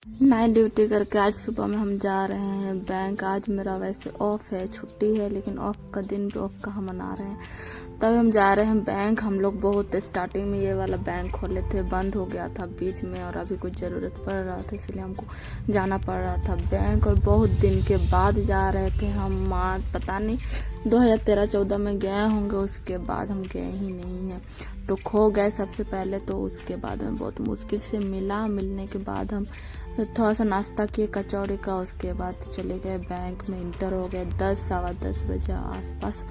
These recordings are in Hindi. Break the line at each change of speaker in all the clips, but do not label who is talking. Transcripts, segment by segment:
नाइट ड्यूटी करके आज सुबह में हम जा रहे हैं बैंक। आज मेरा वैसे ऑफ है, छुट्टी है, लेकिन ऑफ का दिन भी ऑफ कहाँ मना रहे हैं। तब हम जा रहे हैं बैंक। हम लोग बहुत स्टार्टिंग में ये वाला बैंक खोले थे, बंद हो गया था बीच में और अभी कुछ ज़रूरत पड़ रहा था, इसलिए हमको जाना पड़ रहा था बैंक। और बहुत दिन के बाद जा रहे थे हम। पता नहीं 2013-14 में गए होंगे, उसके बाद हम गए ही नहीं हैं। तो खो गए सबसे पहले, तो उसके बाद में बहुत मुश्किल से मिला। मिलने के बाद हम थोड़ा सा नाश्ता किए कचौड़ी का, उसके बाद चले गए बैंक में। इंटर हो गए 10-10:15 बजे आसपास।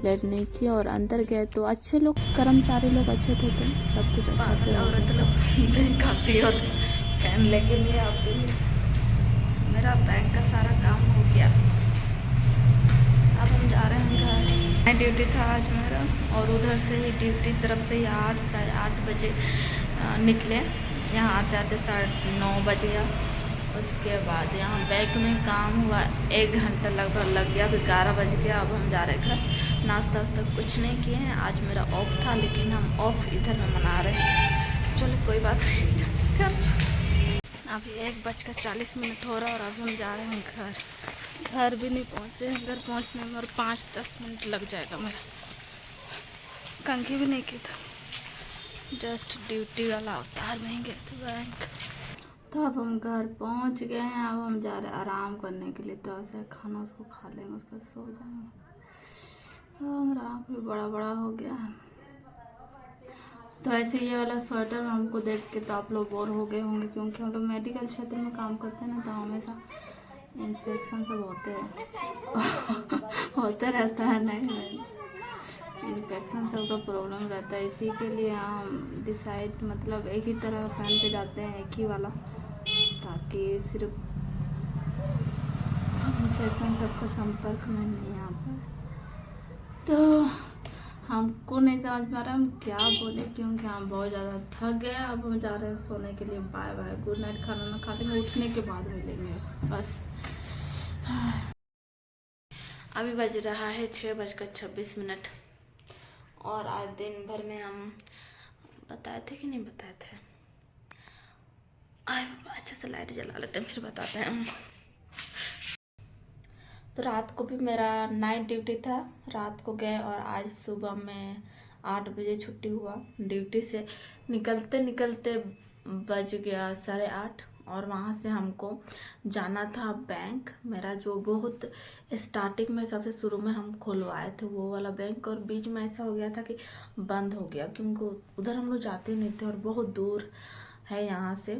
लेट नहीं किए और अंदर गए तो अच्छे लोग, कर्मचारी लोग अच्छे थे, तो सब कुछ अच्छा से। औरत लोग बैंक आती है और पेन लेके नहीं आती। मेरा बैंक का सारा काम हो गया, अब हम जा रहे हैं घर। ड्यूटी था आज मेरा, और उधर से ही ड्यूटी तरफ से ही 8-8:30 बजे निकले। यहाँ आते आते 9:30 बज गया। उसके बाद यहाँ बैंक में काम हुआ, 1 घंटा लगभग लग गया। अभी 11 बज गया। अब हम जा रहे घर। नाश्ता वास्ता कुछ नहीं किए हैं, आज मेरा ऑफ था, लेकिन हम ऑफ इधर में मना रहे हैं। चलो कोई बात नहीं, जाते घर। अभी 1:40 हो रहा है और अब हम जा रहे हैं घर। घर भी नहीं पहुँचे, घर पहुँचने में और 5-10 मिनट लग जाएगा मेरा। कंघी भी नहीं की था, जस्ट ड्यूटी वाला अवतार में ही गए थे बैंक। तो अब हम घर पहुंच गए हैं। अब हम जा रहे हैं आराम करने के लिए। तो ऐसा खाना उसको खा लेंगे, उसका सो जाएंगे। हमारा आँख भी बड़ा बड़ा हो गया है। तो ऐसे ये वाला स्वेटर हमको देख के तो आप लोग बोर हो गए होंगे, क्योंकि हम लोग मेडिकल क्षेत्र में काम करते हैं ना, तो हमेशा इन्फेक्शन सब होते हैं होते रहता है। नहीं, इन्फेक्शन सब का प्रॉब्लम रहता है, इसी के लिए हम डिसाइड मतलब एक ही तरह पहन के जाते हैं, एक ही वाला, ताकि सिर्फ इन्फेक्शन सबका संपर्क में नहीं आ पाए। तो हमको नहीं समझ पा रहा हम क्या बोले, क्योंकि हम बहुत ज़्यादा थक गए। अब हम जा रहे हैं सोने के लिए। Bye bye, good night. खाना ना खा लेंगे, उठने के बाद मिलेंगे बस। अभी बज रहा है 6:26। और आज दिन भर में हम बताए थे कि नहीं बताए थे, आए अच्छा से लाइट जला लेते हैं फिर बताते हैं हम। तो रात को भी मेरा नाइट ड्यूटी था, रात को गए और आज सुबह में 8 बजे छुट्टी हुआ। ड्यूटी से निकलते निकलते बज गया 8:30। और वहाँ से हमको जाना था बैंक मेरा, जो बहुत स्टार्टिंग में सबसे शुरू में हम खुलवाए थे वो वाला बैंक। और बीच में ऐसा हो गया था कि बंद हो गया, क्योंकि उधर हम लोग जाते नहीं थे और बहुत दूर है यहाँ से।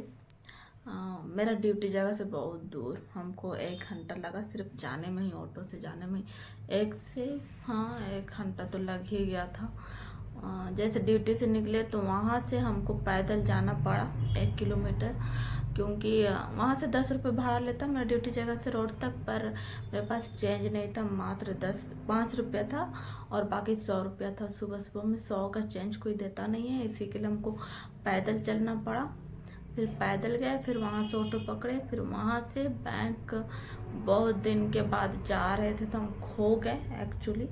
मेरा ड्यूटी जगह से बहुत दूर, हमको 1 घंटा लगा सिर्फ जाने में ही, ऑटो से जाने में 1 घंटा तो लग ही गया था। जैसे ड्यूटी से निकले तो वहाँ से हमको पैदल जाना पड़ा 1 किलोमीटर, क्योंकि वहाँ से 10 रुपये भाड़ा लेता मेरा ड्यूटी जगह से रोड तक। पर मेरे पास चेंज नहीं था, मात्र 5 रुपया था और बाकी 100 रुपया था। सुबह सुबह में 100 का चेंज कोई देता नहीं है, इसी के लिए हमको पैदल चलना पड़ा। फिर पैदल गए, फिर वहाँ से ऑटो पकड़े, फिर वहाँ से बैंक। बहुत दिन के बाद जा रहे थे तो हम खो गए एक्चुअली,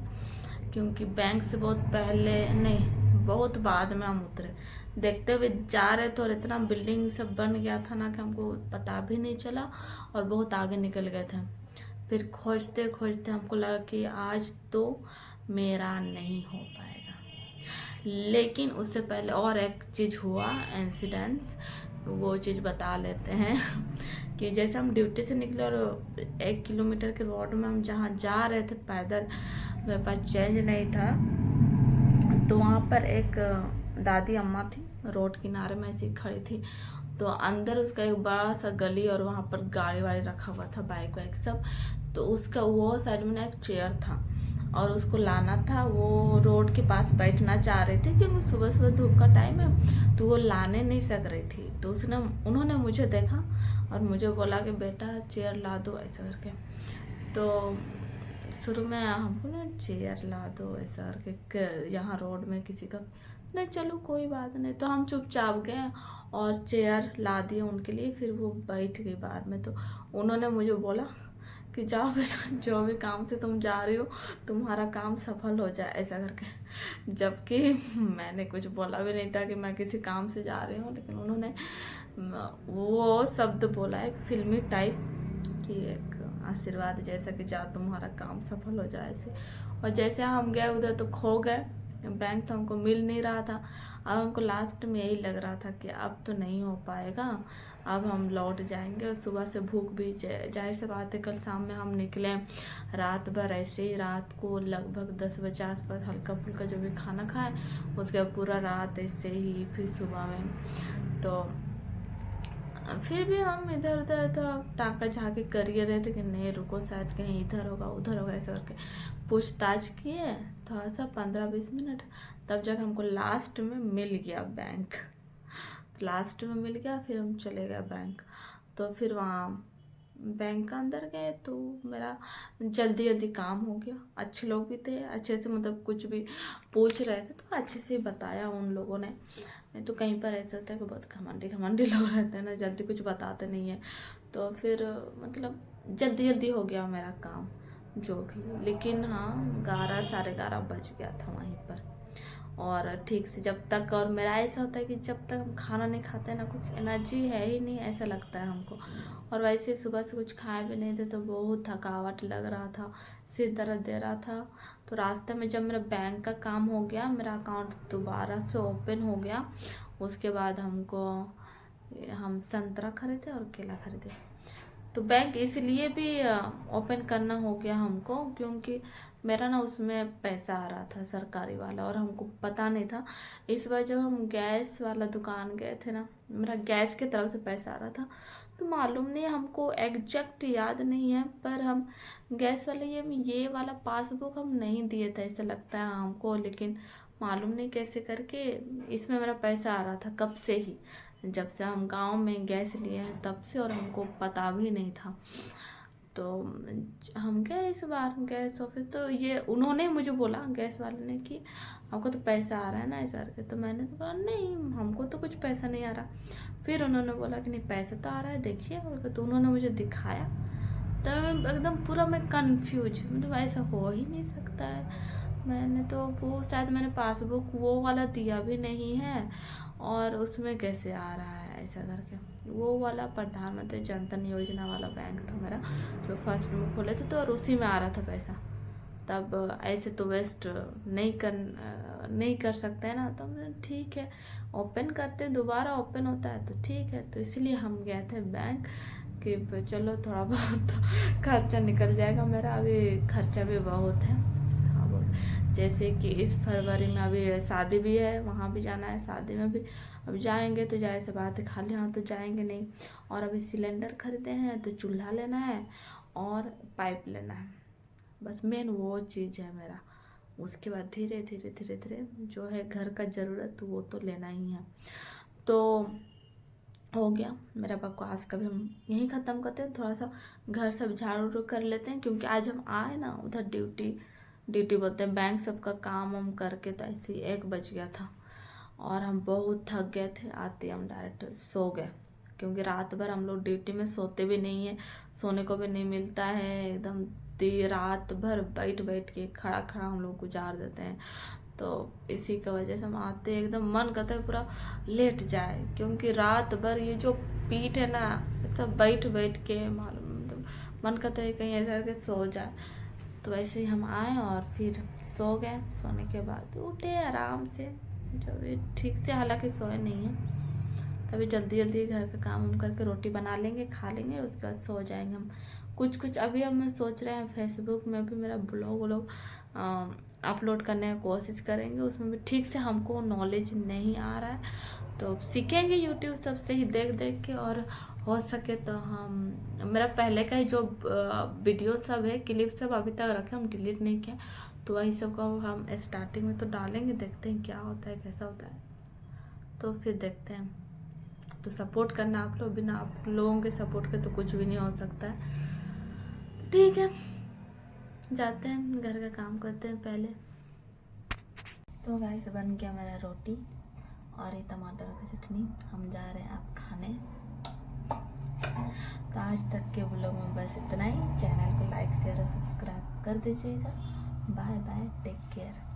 क्योंकि बैंक से बहुत पहले नहीं, बहुत बाद में हम उतरे। देखते हुए जा रहे थे और इतना बिल्डिंग सब बन गया था ना कि हमको पता भी नहीं चला और बहुत आगे निकल गए थे। फिर खोजते खोजते हमको लगा कि आज तो मेरा नहीं हो पाएगा। लेकिन उससे पहले और एक चीज़ हुआ, इंसिडेंस, वो चीज़ बता लेते हैं कि जैसे हम ड्यूटी से निकले और 1 किलोमीटर के रोड में हम जहाँ जा रहे थे पैदल, मेरे पास चेंज नहीं था। तो वहाँ पर एक दादी अम्मा थी, रोड किनारे में ऐसी खड़ी थी। तो अंदर उसका एक बड़ा सा गली और वहाँ पर गाड़ी वाड़ी रखा हुआ था, बाइक वाइक सब। तो उसका वो साइड में एक चेयर था और उसको लाना था। वो रोड के पास बैठना चाह रही थी, क्योंकि सुबह सुबह धूप का टाइम है, तो वो लाने नहीं सक रही थी। तो उन्होंने मुझे देखा और मुझे बोला कि बेटा चेयर ला दो, ऐसा करके। तो शुरू में हम बोले चेयर ला दो ऐसा करके, यहाँ रोड में किसी का नहीं, चलो कोई बात नहीं। तो हम चुपचाप गए और चेयर ला दिए उनके लिए। फिर वो बैठ गई बाहर में। तो उन्होंने मुझे बोला कि जाओ बेटा, जो भी काम से तुम जा रही हो तुम्हारा काम सफल हो जाए, ऐसा करके। जबकि मैंने कुछ बोला भी नहीं था कि मैं किसी काम से जा रही हूँ, लेकिन उन्होंने वो शब्द बोला एक फिल्मी टाइप कि एक आशीर्वाद जैसा कि जा तुम्हारा काम सफल हो जाए ऐसे। और जैसे हम गए उधर तो खो गए, बैंक तो हमको मिल नहीं रहा था। अब हमको लास्ट में यही लग रहा था कि अब तो नहीं हो पाएगा, अब हम लौट जाएंगे। और सुबह से भूख भी, जाहिर सी बात है, कल शाम में हम निकले, रात भर ऐसे ही, रात को लगभग 10 बजे आसपास हल्का फुल्का जो भी खाना खाए, उसके बाद पूरा रात ऐसे ही, फिर सुबह में तो फिर भी हम इधर उधर तो ताका झाकी कर ही रहे थे कि नहीं रुको, शायद कहीं इधर होगा उधर होगा, ऐसा करके पूछताछ किए थोड़ा सा 15-20 मिनट। तब जब हमको लास्ट में मिल गया बैंक, लास्ट में मिल गया, फिर हम चले गए बैंक। तो फिर वहाँ बैंक के अंदर गए तो मेरा जल्दी जल्दी काम हो गया। अच्छे लोग भी थे, अच्छे से मतलब कुछ भी पूछ रहे थे तो अच्छे से बताया उन लोगों ने। नहीं तो कहीं पर ऐसा होता है कि बहुत घमंडी लोग रहते हैं ना, जल्दी कुछ बताते नहीं है। तो फिर मतलब जल्दी जल्दी हो गया मेरा काम जो भी। लेकिन हाँ 11-11:30 बज गया था वहीं पर। और ठीक से जब तक, और मेरा ऐसा होता है कि जब तक हम खाना नहीं खाते ना, कुछ एनर्जी है ही नहीं ऐसा लगता है हमको। और वैसे सुबह से कुछ खाए भी नहीं थे तो बहुत थकावट लग रहा था, सिर दर्द दे रहा था। तो रास्ते में जब मेरा बैंक का काम हो गया, मेरा अकाउंट दोबारा से ओपन हो गया, उसके बाद हम संतरा खरीदे और केला खरीदे। तो बैंक इसलिए भी ओपन करना हो गया हमको क्योंकि मेरा ना उसमें पैसा आ रहा था सरकारी वाला, और हमको पता नहीं था। इस बार जब हम गैस वाला दुकान गए थे ना, मेरा गैस की तरफ से पैसा आ रहा था। तो मालूम नहीं, हमको एग्जैक्ट याद नहीं है, पर हम गैस वाले ये वाला पासबुक हम नहीं दिए थे ऐसा लगता है हमको। लेकिन मालूम नहीं कैसे करके इसमें मेरा पैसा आ रहा था कब से ही, जब से हम गांव में गैस लिए हैं तब से, और हमको पता भी नहीं था। तो हम गए इस बार गैस ऑफिस, तो ये उन्होंने मुझे बोला गैस वाले ने कि आपको तो पैसा आ रहा है ना ऐसा करके। तो मैंने तो बोला नहीं हमको तो कुछ पैसा नहीं आ रहा। फिर उन्होंने बोला कि नहीं पैसा तो आ रहा है देखिए, और तो उन्होंने मुझे दिखाया। तब एकदम पूरा मैं कंफ्यूज, मतलब ऐसा हो ही नहीं सकता है। मैंने तो वो शायद मैंने पासबुक वो वाला दिया भी नहीं है, और उसमें कैसे आ रहा है ऐसा करके। वो वाला प्रधानमंत्री जन धन योजना वाला बैंक था मेरा, जो फर्स्ट में खोले थे, तो और उसी में आ रहा था पैसा। तब ऐसे तो वेस्ट नहीं कर सकते हैं ना। तो ठीक है ओपन करते, दोबारा ओपन होता है तो ठीक है। तो इसलिए हम गए थे बैंक कि चलो थोड़ा बहुत खर्चा निकल जाएगा मेरा, अभी खर्चा भी बहुत है। हाँ बहुत, जैसे कि इस फरवरी में अभी शादी भी है, वहाँ भी जाना है, शादी में भी अब जाएंगे तो जाहिर सी बात है खाली हाथ तो जाएंगे नहीं। और अभी सिलेंडर खरीदे हैं तो चूल्हा लेना है और पाइप लेना है, बस मेन वो चीज़ है मेरा। उसके बाद धीरे धीरे धीरे धीरे जो है घर का ज़रूरत वो तो लेना ही है। तो हो गया मेरा बकवास, कभी हम यहीं ख़त्म करते हैं, थोड़ा सा घर सब झाड़ू कर लेते हैं क्योंकि आज हम आए ना उधर ड्यूटी बोलते हैं बैंक सबका काम हम करके, तो ऐसे ही 1 बज गया था और हम बहुत थक गए थे। आते हम डायरेक्ट सो गए क्योंकि रात भर हम लोग ड्यूटी में सोते भी नहीं है, सोने को भी नहीं मिलता है, एकदम रात भर बैठ बैठ के खड़ा खड़ा हम लोग गुजार देते हैं। तो इसी की वजह से हम आते एकदम मन करता है पूरा लेट जाए, क्योंकि रात भर ये जो पीठ है ना सब बैठ बैठ के मालूम, मतलब मन करता है कहीं ऐसा करके सो जाए। तो वैसे ही हम आए और फिर सो गए। सोने के बाद उठे आराम से, जब ये ठीक से हालांकि सोए नहीं हैं, तभी जल्दी जल्दी घर का काम हम करके रोटी बना लेंगे, खा लेंगे, उसके बाद सो जाएंगे हम। कुछ अभी हम सोच रहे हैं फेसबुक में भी मेरा ब्लॉग अपलोड करने की कोशिश करेंगे, उसमें भी ठीक से हमको नॉलेज नहीं आ रहा है तो सीखेंगे यूट्यूब सब से ही देख देख के। और हो सके तो हम मेरा पहले का ही जो वीडियो सब है क्लिप सब अभी तक रखे, हम डिलीट नहीं किए, तो वही सब को हम स्टार्टिंग में तो डालेंगे, देखते हैं क्या होता है कैसा होता है, तो फिर देखते हैं। तो सपोर्ट करना आप लोग, बिना आप लोगों के सपोर्ट के तो कुछ भी नहीं हो सकता है। ठीक है जाते हैं घर का काम करते हैं पहले। तो गाइस बन गया मेरा रोटी और ये टमाटर की चटनी, हम जा रहे हैं अब खाने। तो आज तक के व्लॉग में बस इतना ही। चैनल को लाइक शेयर और सब्सक्राइब कर दीजिएगा। Bye bye, take care.